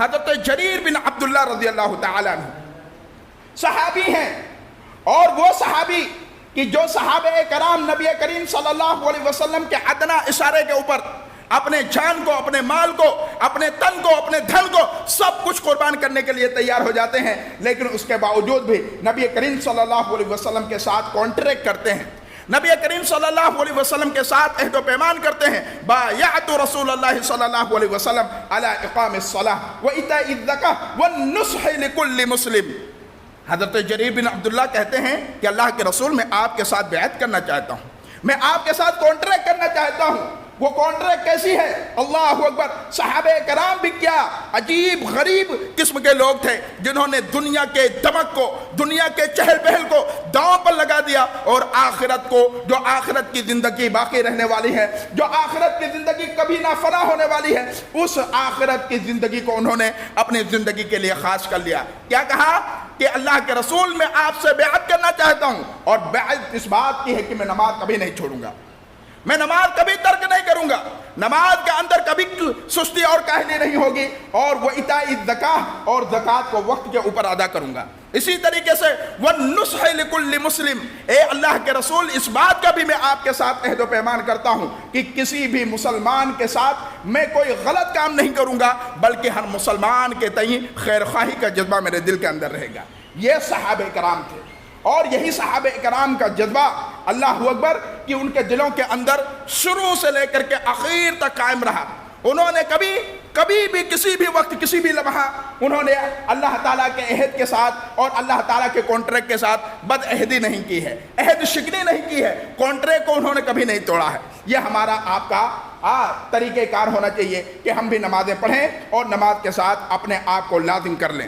حضرت جریر بن عبداللہ رضی اللہ تعالیٰ عنہ صحابی ہیں، اور وہ صحابی کہ جو صحابہ کرام نبی کریم صلی اللہ علیہ وسلم کے ادنا اشارے کے اوپر اپنے جان کو، اپنے مال کو، اپنے تن کو، اپنے دھن کو سب کچھ قربان کرنے کے لیے تیار ہو جاتے ہیں، لیکن اس کے باوجود بھی نبی کریم صلی اللہ علیہ وسلم کے ساتھ کانٹریکٹ کرتے ہیں، نبی کریم صلی اللہ علیہ وسلم کے ساتھ عہد و پیمان کرتے ہیں۔ بایعت رسول اللہ صلی اللہ علیہ وسلم علی اقام الصلاۃ وایتاء الزکاۃ والنصح لکل مسلم۔ حضرت جریر بن عبداللہ کہتے ہیں کہ اللہ کے رسول میں آپ کے ساتھ بیعت کرنا چاہتا ہوں، میں آپ کے ساتھ کانٹریکٹ کرنا چاہتا ہوں۔ وہ کانٹریکٹ کیسی ہے؟ اللہ اکبر! صحابہ کرام بھی کیا عجیب غریب قسم کے لوگ تھے جنہوں نے دنیا کے دمک کو، دنیا کے چہل پہل کو داؤں پر لگا دیا، اور آخرت کو، جو آخرت کی زندگی باقی رہنے والی ہے، جو آخرت کی زندگی کبھی نہ فنا ہونے والی ہے، اس آخرت کی زندگی کو انہوں نے اپنی زندگی کے لیے خاص کر لیا۔ کیا کہا کہ اللہ کے رسول میں آپ سے بیعت کرنا چاہتا ہوں، اور بیعت اس بات کی ہے کہ میں نماز کبھی نہیں چھوڑوں گا، میں نماز کبھی ترک نہیں کروں گا، نماز کے اندر کبھی سستی اور کاہلی نہیں ہوگی، اور وہ ایتاء الزکاۃ، اور زکوٰۃ کو وقت کے اوپر ادا کروں گا۔ اسی طریقے سے وَالنُّصْحِ لِكُلِّ مُسْلِمٍ، اے اللہ کے رسول اس بات کا بھی میں آپ کے ساتھ عہد و پیمان کرتا ہوں کہ کسی بھی مسلمان کے ساتھ میں کوئی غلط کام نہیں کروں گا، بلکہ ہر مسلمان کے تئیں خیر خواہی کا جذبہ میرے دل کے اندر رہے گا۔ یہ صحابہ کرام تھے، اور یہی صحابہ کرام کا جذبہ اللہ اکبر کہ ان کے دلوں کے اندر شروع سے لے کر کے آخر تک قائم رہا۔ انہوں نے کبھی بھی کسی بھی وقت، کسی بھی لمحہ انہوں نے اللہ تعالیٰ کے عہد کے ساتھ اور اللہ تعالیٰ کے کانٹریکٹ کے ساتھ بد عہدی نہیں کی ہے، عہد شکنی نہیں کی ہے، کانٹریکٹ کو انہوں نے کبھی نہیں توڑا ہے۔ یہ ہمارا آپ کا طریقہ کار ہونا چاہیے کہ ہم بھی نمازیں پڑھیں اور نماز کے ساتھ اپنے آپ کو لازم کر لیں۔